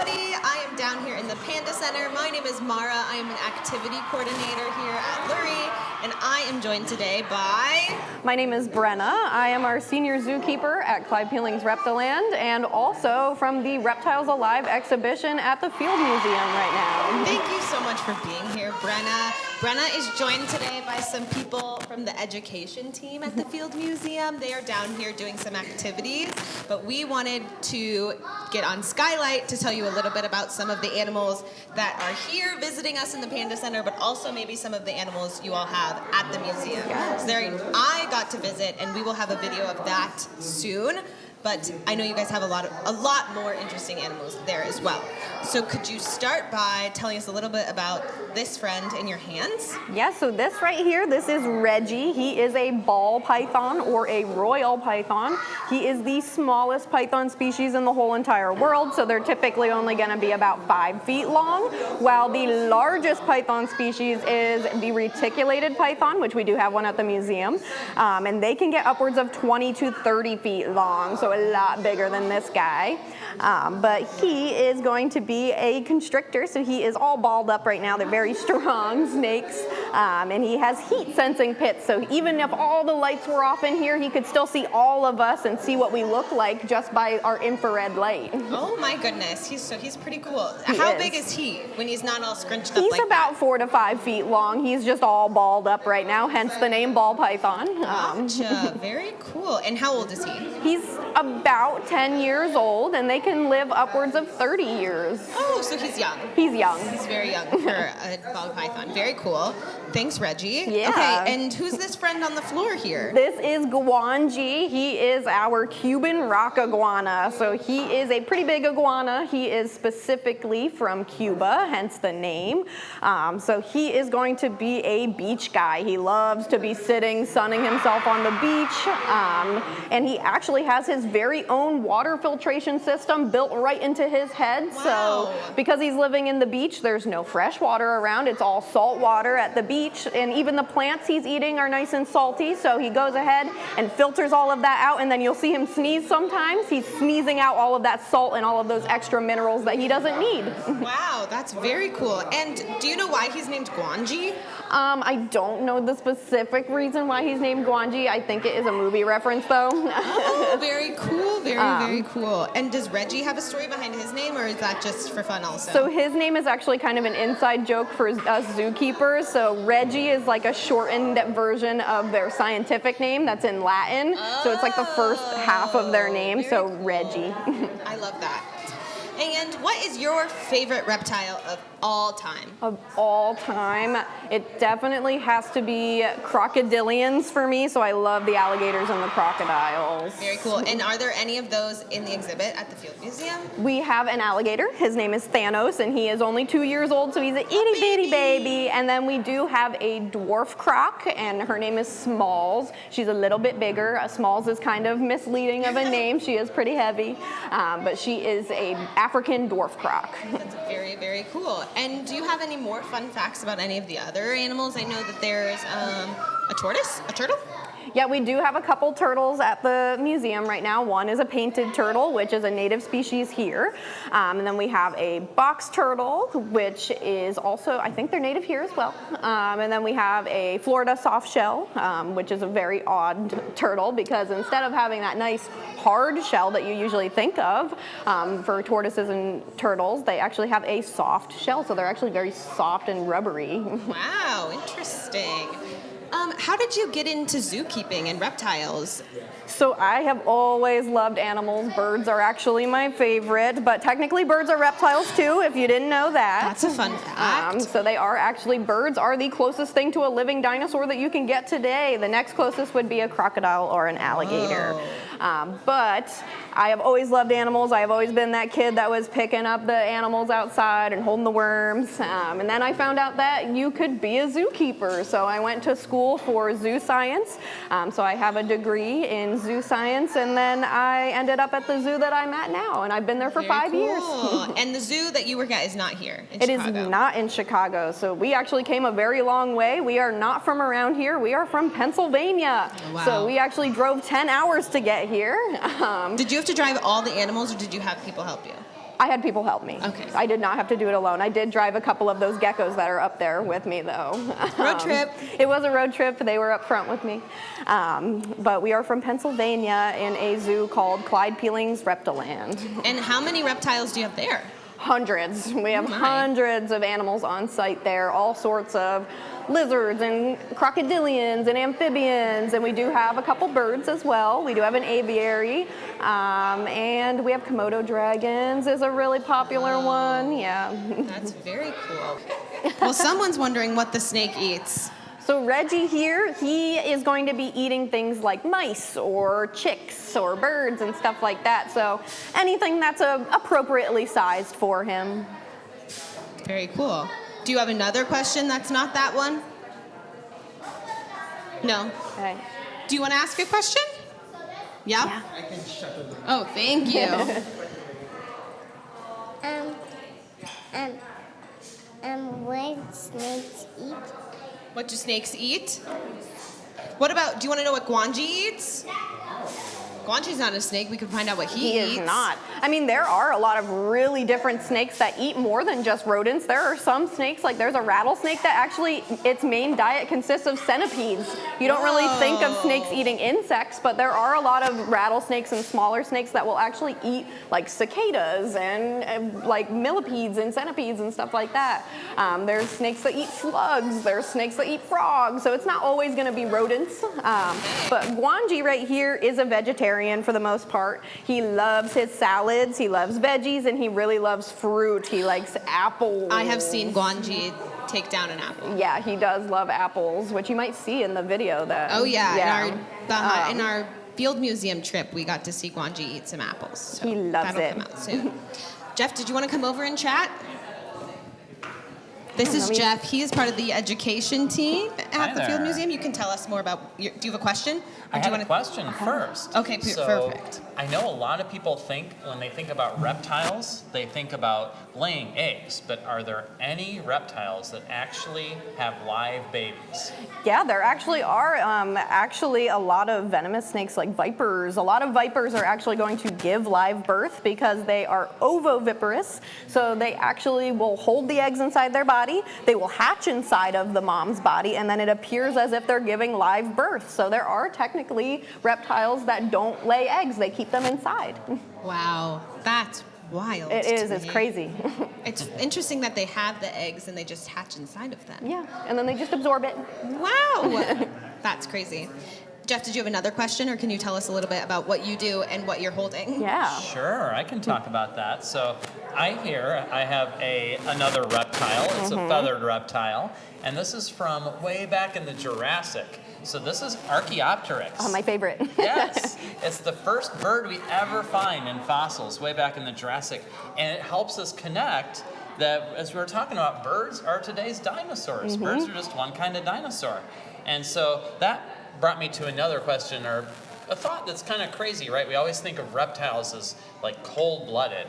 everybody. I am down here in the Panda Center. My name is Mara. I am an activity coordinator here at Lurie, and I am joined today by... My name is Brenna. I am our senior zookeeper at Clyde Peeling's Reptiland, and also from the Reptiles Alive exhibition at the Field Museum right now. Thank you so much for being here, Brenna. Brenna is joined today by some people from the education team at the Field Museum. They are down here doing some activities, but we wanted to get on Skylight to tell you a little bit about some of the animals that are here visiting us in the Panda Center, but also maybe some of the animals you all have at the museum. Yes. So I got to visit, and we will have a video of that soon. But I know you guys have a lot more interesting animals there as well. So could you start by telling us a little bit about this friend in your hands? Yeah, so this right here, this is Reggie. He is a ball python or a royal python. He is the smallest python species in the whole entire world, so they're typically only going to be about 5 feet long, while the largest python species is the reticulated python, which we do have one at the museum, and they can get upwards of 20 to 30 feet long, so a lot bigger than this guy. But he is going to be a constrictor, so he is all balled up right now. They're very strong snakes, and he has heat sensing pits, so even if all the lights were off in here, he could still see all of us and see what we look like just by our infrared light. Oh my goodness, he's pretty cool. How big is he when he's not all scrunched up like that? He's about 4 to 5 feet long. He's just all balled up right now, hence the name ball python. Gotcha, very cool. And how old is he? He's about 10 years old, and they can live upwards of 30 years. Oh, so he's young. He's young. He's very young for a ball python. Very cool. Thanks, Reggie. Yeah. Okay, and who's this friend on the floor here? This is Guanji. He is our Cuban rock iguana. So he is a pretty big iguana. He is specifically from Cuba, hence the name. So he is going to be a beach guy. He loves to be sitting, sunning himself on the beach. And he actually has his very own water filtration system built right into his head. Wow. So because he's living in the beach, there's no fresh water around. It's all salt water at the beach. And even the plants he's eating are nice and salty. So he goes ahead and filters all of that out. And then you'll see him sneeze sometimes. He's sneezing out all of that salt and all of those extra minerals that he doesn't need. Wow, that's very cool. And do you know why he's named Guanji? I don't know the specific reason why he's named Guanji. I think it is a movie reference, though. Oh, very cool. Very cool. And does Reggie have a story behind his name, or is that just for fun also? So his name is actually kind of an inside joke for us zookeepers. So Reggie is like a shortened version of their scientific name that's in Latin. So it's like the first half of their name, so cool. Reggie. I love that. And what is your favorite reptile of all time? Of all time, it definitely has to be crocodilians for me, so I love the alligators and the crocodiles. Very cool. And are there any of those in the exhibit at the Field Museum? We have an alligator. His name is Thanos, and he is only 2 years old, so he's an itty bitty baby. And then we do have a dwarf croc, and her name is Smalls. She's a little bit bigger. Smalls is kind of misleading of a name. She is pretty heavy, but she is a African dwarf croc. That's very, very cool. And do you have any more fun facts about any of the other animals? I know that there's a tortoise, a turtle. Yeah, we do have a couple turtles at the museum right now. One is a painted turtle, which is a native species here. And then we have a box turtle, which is also, I think they're native here as well. And then we have a Florida soft shell, which is a very odd turtle because instead of having that nice hard shell that you usually think of for tortoises and turtles, they actually have a soft shell. So they're actually very soft and rubbery. Wow, interesting. How did you get into zookeeping and reptiles? So I have always loved animals. Birds are actually my favorite, but technically birds are reptiles too, if you didn't know that. That's a fun fact. So they are actually, birds are the closest thing to a living dinosaur that you can get today. The next closest would be a crocodile or an alligator. But I have always loved animals. I have always been that kid that was picking up the animals outside and holding the worms. And then I found out that you could be a zookeeper. So I went to school for zoo science. So I have a degree in zoo science, and then I ended up at the zoo that I'm at now, and I've been there for 5 years. And the zoo that you work at is not here in Chicago? It is not in Chicago. So we actually came a very long way. We are not from around here. We are from Pennsylvania. Oh, wow. So we actually drove 10 hours to get here. Did you have to drive all the animals, or did you have people help you? I had people help me. Okay. I did not have to do it alone. I did drive a couple of those geckos that are up there with me, though. Road trip. It was a road trip. They were up front with me. But we are from Pennsylvania in a zoo called Clyde Peeling's Reptiland. And how many reptiles do you have there? Hundreds. We have Oh my. hundreds of animals on site there, all sorts of lizards and crocodilians and amphibians, and we do have a couple birds as well. We do have an aviary, and we have Komodo dragons is a really popular one. Yeah. That's very cool. Well, someone's wondering what the snake eats. So Reggie here, he is going to be eating things like mice or chicks or birds and stuff like that. So anything that's appropriately sized for him. Very cool. Do you have another question that's not that one? No. Okay. Do you want to ask a question? Yeah? Yeah. Oh, thank you. What snakes eat? What do snakes eat? What about, do you want to know what Guanji eats? Guanji's not a snake. We can find out what he eats. He is not. I mean, there are a lot of really different snakes that eat more than just rodents. There are some snakes, like there's a rattlesnake that actually, its main diet consists of centipedes. You don't really think of snakes eating insects, but there are a lot of rattlesnakes and smaller snakes that will actually eat like cicadas and like millipedes and centipedes and stuff like that. There's snakes that eat slugs. There's snakes that eat frogs. So it's not always going to be rodents. But Guanji right here is a vegetarian for the most part. He loves his salads, he loves veggies, and he really loves fruit. He likes apples. I have seen Guanji take down an apple. Yeah, he does love apples, which you might see in the video. That. Oh yeah, Yeah. in our field museum trip, we got to see Guanji eat some apples. So He loves that'll it. come out soon. Jeff, did you want to come over and chat? This is Jeff. He is part of the education team at the Field there. Museum. You can tell us more about. Do you have a question? I do you have wanna- a question first. Okay, so perfect. I know a lot of people think when they think about reptiles, they think about laying eggs, but are there any reptiles that actually have live babies? Yeah, there actually are actually a lot of venomous snakes like vipers. A lot of vipers are actually going to give live birth because they are ovoviviparous. So they actually will hold the eggs inside their body. They will hatch inside of the mom's body, and then it appears as if they're giving live birth. So there are technically reptiles that don't lay eggs. They keep them inside. Wow, that's wild. It is. to It's me. crazy. It's interesting that they have the eggs and they just hatch inside of them. Yeah, and then they just absorb it. Wow, that's crazy. Jeff, did you have another question, or can you tell us a little bit about what you do and what you're holding? Yeah. Sure, I can talk about that. So I have another reptile. It's a feathered reptile, and this is from way back in the Jurassic. So this is Archaeopteryx. Oh, my favorite. Yes, it's the first bird we ever find in fossils way back in the Jurassic, and it helps us connect that, as we were talking about, birds are today's dinosaurs. Birds are just one kind of dinosaur. And so that brought me to another question, or a thought that's kind of crazy, right? We always think of reptiles as like cold-blooded,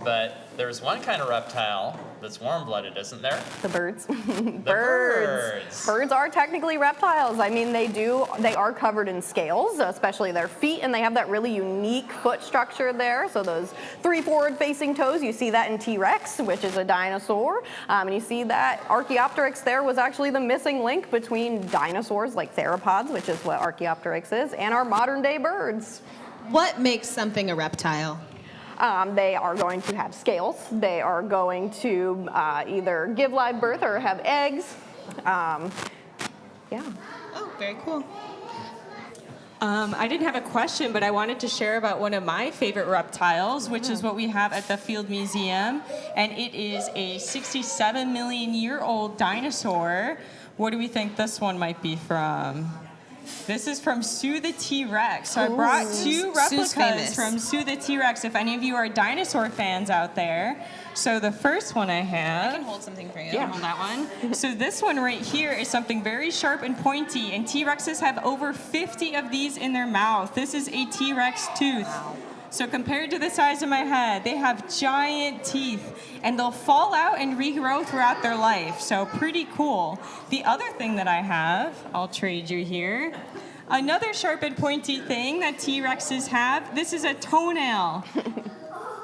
but there's one kind of reptile that's warm-blooded, isn't there? The birds. birds. Birds are technically reptiles. I mean, they are covered in scales, especially their feet, and they have that really unique foot structure there. So those 3 forward-facing toes, you see that in T-Rex, which is a dinosaur. And you see that Archaeopteryx there was actually the missing link between dinosaurs like theropods, which is what Archaeopteryx is, and our modern-day birds. What makes something a reptile? They are going to have scales. They are going to either give live birth or have eggs. Yeah. Oh, very cool. I didn't have a question, but I wanted to share about one of my favorite reptiles, which is what we have at the Field Museum. And it is a 67 million year old dinosaur. What do we think this one might be from? This is from Sue the T-Rex. So I brought 2 replicas famous. from Sue the T-Rex, if any of you are dinosaur fans out there. So the first one I have... I can hold something for you. Yeah, hold that one. So this one right here is something very sharp and pointy, and T-Rexes have over 50 of these in their mouth. This is a T-Rex tooth. So compared to the size of my head, they have giant teeth, and they'll fall out and regrow throughout their life. So pretty cool. The other thing that I have, I'll trade you here. Another sharp and pointy thing that T-Rexes have, this is a toenail.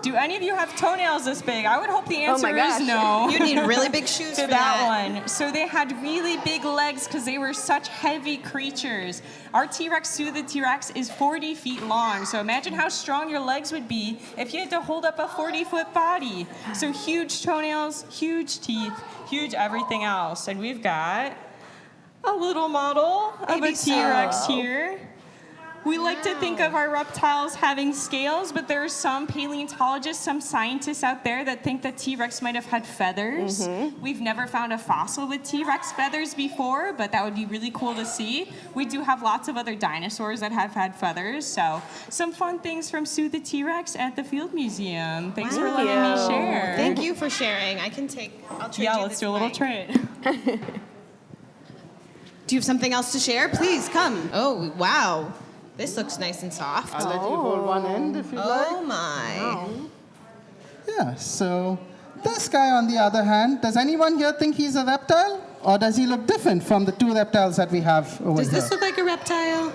Do any of you have toenails this big? I would hope the Oh my answer gosh. is no. You need really big shoes to for that one. So they had really big legs because they were such heavy creatures. Our T-Rex, Sue the T-Rex, is 40 feet long. So imagine how strong your legs would be if you had to hold up a 40-foot body. So huge toenails, huge teeth, huge everything else. And we've got a little model of Baby a T-Rex Sue. here. We like to think of our reptiles having scales, but there are some paleontologists, some scientists out there that think that T-Rex might have had feathers. We've never found a fossil with T-Rex feathers before, but that would be really cool to see. We do have lots of other dinosaurs that have had feathers, so some fun things from Sue the T-Rex at the Field Museum. Thanks for letting me share. Thank you for sharing. I'll trade Yeah, you let's this do a little mic. trade. Do you have something else to share? Please come. Oh, wow. This looks nice and soft. I'll let you hold one end if you Oh like. my. Yeah, so this guy on the other hand, does anyone here think he's a reptile? Or does he look different from the two reptiles that we have over Does here? this look like a reptile?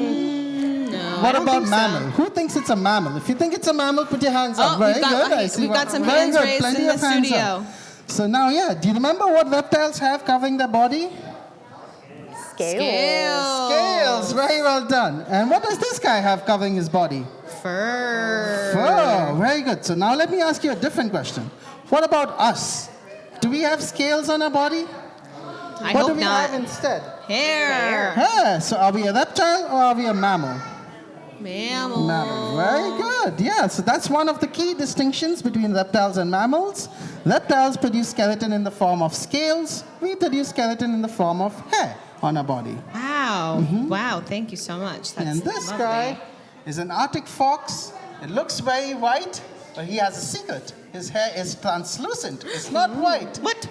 No. What I don't about think so. mammal? Who thinks it's a mammal? If you think it's a mammal, put your hands up. Oh, Very we've got- good. I see we've one. got some Very hands good. raised Plenty in the of hands studio. up. So now, yeah, do you remember what reptiles have covering their body? Scales. Scales. Very well done. And what does this guy have covering his body? Fur. Fur. Very good. So now let me ask you a different question. What about us? Do we have scales on our body? I What do hope we not. have instead? Hair. Hair. So are we a reptile or are we a mammal? Mammal. Mammal. Very good. Yeah, so that's one of the key distinctions between reptiles and mammals. Reptiles produce skeleton in the form of scales. We produce skeleton in the form of hair on our body. Wow. Wow. Thank you so much. That's And this lovely. guy is an Arctic fox. It looks very white, but he has a secret. His hair is translucent. It's not white. What?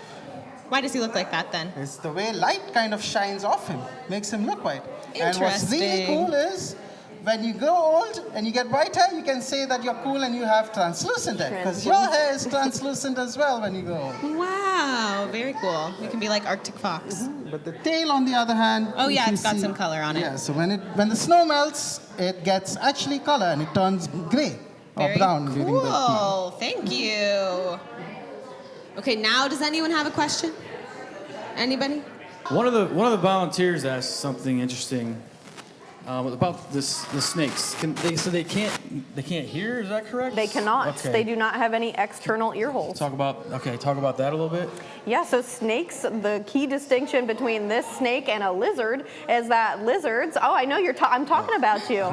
Why does he look like that then? It's the way light kind of shines off him, makes him look white. And what's really Interesting. cool is when you grow old and you get white hair, you can say that you're cool and you have translucent hair. Because your hair is translucent as well when you grow old. Wow. Very cool. You can be like Arctic fox. But the tail, on the other hand, Oh, if yeah, you it's got some color on it. Yeah, so when the snow melts, it gets actually color and it turns gray or Very brown during the snow. cool. Thank you. Okay, now does anyone have a question? Anybody? One of the volunteers asked something interesting about the snakes. So they can't hear. Is that correct? They cannot. Okay. They do not have any external ear holes. Talk about that a little bit. Yeah, so snakes, the key distinction between this snake and a lizard is that lizards, oh, I know I'm talking about you.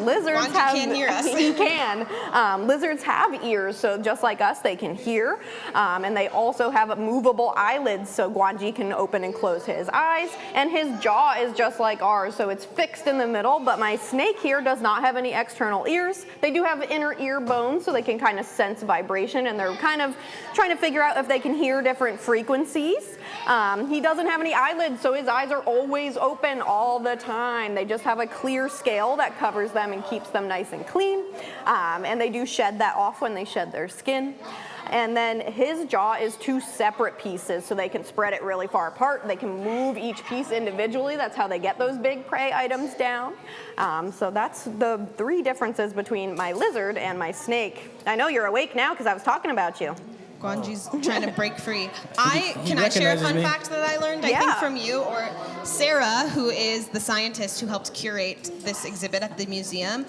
Lizards Wanda have, can't hear us. he can. Lizards have ears, so just like us, they can hear. And they also have movable eyelids, so Guanji can open and close his eyes. And his jaw is just like ours, so it's fixed in the middle, but my snake here does not have any external ears. They do have inner ear bones, so they can kind of sense vibration, and they're kind of trying to figure out if they can hear different frequencies. He doesn't have any eyelids, so his eyes are always open all the time. They just have a clear scale that covers them and keeps them nice and clean. And they do shed that off when they shed their skin. And then his jaw is two separate pieces, so they can spread it really far apart. They can move each piece individually. That's how they get those big prey items down. So that's the three differences between my lizard and my snake. I know you're awake now because I was talking about you. Guanji's trying to break free. Can I share a recognizes fun me. fact that I learned? I Yeah. think from you or Sarah, who is the scientist who helped curate this exhibit at the museum.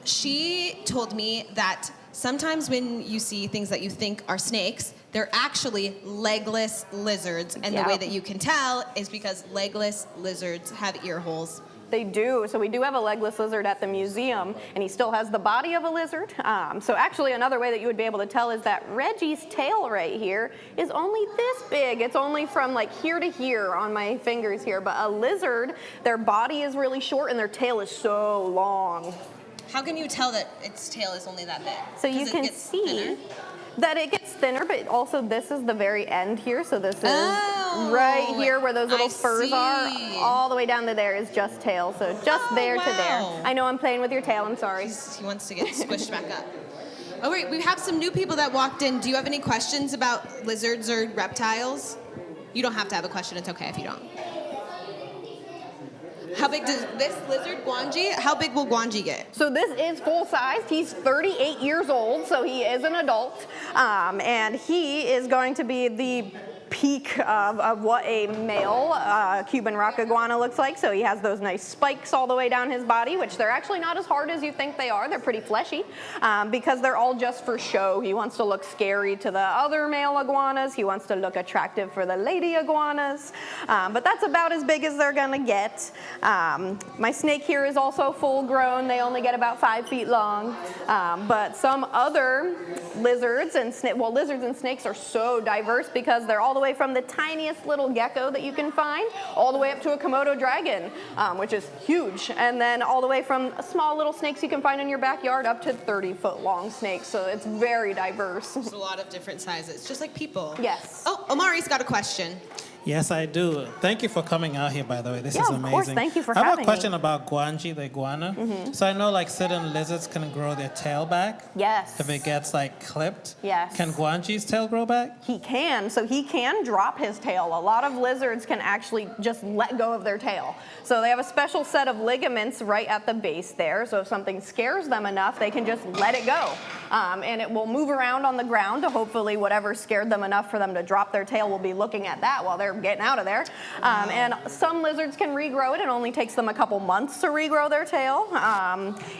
She told me that sometimes when you see things that you think are snakes, they're actually legless lizards. And the way Yeah. that you can tell is because legless lizards have ear holes. They do. So we do have a legless lizard at the museum, and he still has the body of a lizard. So actually another way that you would be able to tell is that Reggie's tail right here is only this big. It's only from like here to here on my fingers here. But a lizard, their body is really short and their tail is so long. How can you tell that its tail is only that big? So you 'Cause it can gets see thinner? that it gets thinner, but also this is the very end here. So this is Oh, right here where those little I furs are. see. All the way down to there is just tail. So just Oh, there to there. wow. I know I'm playing with your tail. I'm sorry. He wants to get squished back up. Oh, wait, we have some new people that walked in. Do you have any questions about lizards or reptiles? You don't have to have a question. It's okay if you don't. How big does this lizard, Guanji, how big will Guanji get? So this is full size. He's 38 years old, so he is an adult. And he is going to be the peak of what a male Cuban rock iguana looks like. So he has those nice spikes all the way down his body, which they're actually not as hard as you think they are. They're pretty fleshy because they're all just for show. He wants to look scary to the other male iguanas. He wants to look attractive for the lady iguanas. But that's about as big as they're gonna get. My snake here is also full grown. They only get about 5 feet long. But some other lizards and lizards and snakes are so diverse because they're all the way from the tiniest little gecko that you can find all the way up to a Komodo dragon, which is huge. And then all the way from small little snakes you can find in your backyard up to 30-foot long snakes. So it's very diverse. There's a lot of different sizes, just like people. Yes. Oh, Omari's got a question. Yes, I do. Thank you for coming out here, by the way. This is amazing. Of course. Thank you for I have having a question me. about Guanji, the iguana. So I know like certain lizards can grow their tail back. Yes. If it gets like clipped. Yes. Can Guanji's tail grow back? He can. So he can drop his tail. A lot of lizards can actually just let go of their tail. So they have a special set of ligaments right at the base there. So if something scares them enough, they can just let it go. And it will move around on the ground to hopefully whatever scared them enough for them to drop their tail will be looking at that while they're getting out of there. And some lizards can regrow it. It only takes them a couple months to regrow their tail.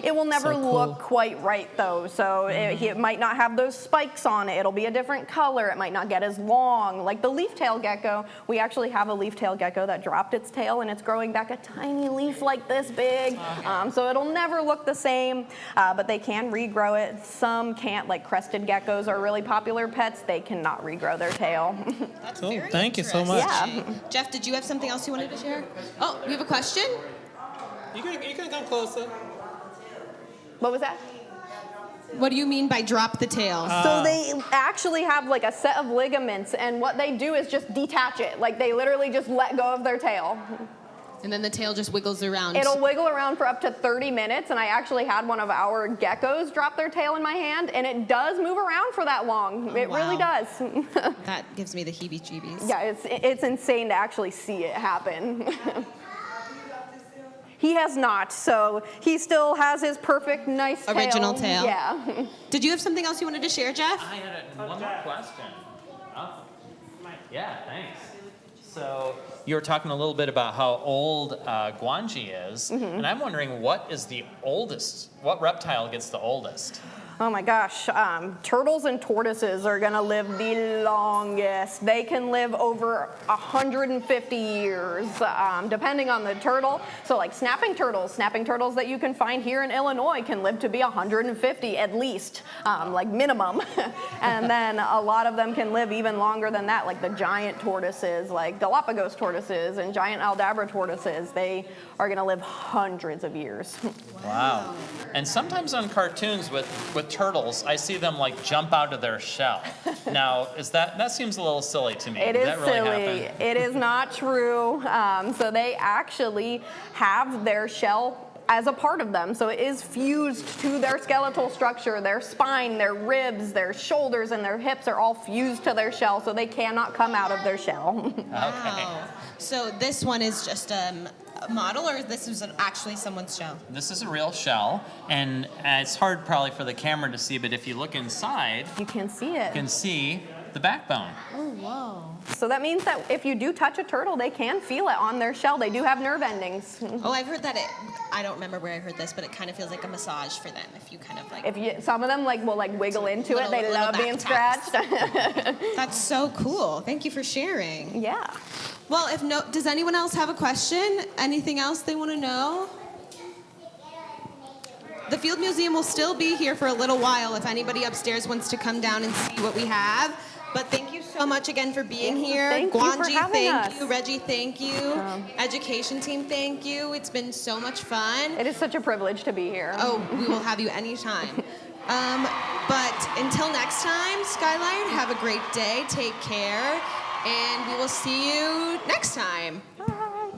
It will never So cool. look quite right though. So it might not have those spikes on it. It'll be a different color. It might not get as long. Like the leaf-tailed gecko, we actually have a leaf-tailed gecko that dropped its tail and it's growing back a tiny leaf like this big. So it'll never look the same, but they can regrow it. Some can't, like crested geckos are really popular pets. They cannot regrow their tail. That's Cool. very Thank you so much. interesting. Jeff, did you have something else you wanted to share? Oh, you have a question? You can come closer. What was that? What do you mean by drop the tail? So they actually have like a set of ligaments, and what they do is just detach it. Like they literally just let go of their tail. And then the tail just wiggles around. It'll wiggle around for up to 30 minutes, and I actually had one of our geckos drop their tail in my hand, and it does move around for that long. It really does. That gives me the heebie-jeebies. Yeah, it's insane to actually see it happen. He has not, so he still has his perfect, nice tail. Original tail. Yeah. Did you have something else you wanted to share, Jeff? I had one more question. Oh. Yeah, thanks. So you were talking a little bit about how old Guanji is, and I'm wondering what reptile gets the oldest? Oh my gosh, turtles and tortoises are gonna live the longest. They can live over 150 years, depending on the turtle. So like snapping turtles that you can find here in Illinois can live to be 150 at least, like minimum. And then a lot of them can live even longer than that, like the giant tortoises, like Galapagos tortoises and giant Aldabra tortoises. They are gonna live hundreds of years. Wow. And sometimes on cartoons with turtles, I see them like jump out of their shell. Now, that seems a little silly to me. It Did is that really silly. happen? It is not true. So they actually have their shell as a part of them. So it is fused to their skeletal structure. Their spine, their ribs, their shoulders, and their hips are all fused to their shell, so they cannot come out of their shell. Wow. So this one is just a model, or this is actually someone's shell? This is a real shell, and it's hard probably for the camera to see, but if you look inside, You can see it. you can see the backbone. Oh, whoa. So that means that if you do touch a turtle, they can feel it on their shell. They do have nerve endings. Oh, I've heard that I don't remember where I heard this, but it kind of feels like a massage for them if you kind of like. Some of them will wiggle into it. They Little love being back scratched. That's so cool. Thank you for sharing. Yeah. Well, does anyone else have a question? Anything else they want to know? The Field Museum will still be here for a little while if anybody upstairs wants to come down and see what we have. But thank you so much again for being here. Thank you for Guanji, having thank us. you. Reggie, thank you. Education team, thank you. It's been so much fun. It is such a privilege to be here. Oh, we will have you anytime. But until next time, Skyline, have a great day. Take care. And we will see you next time. Bye.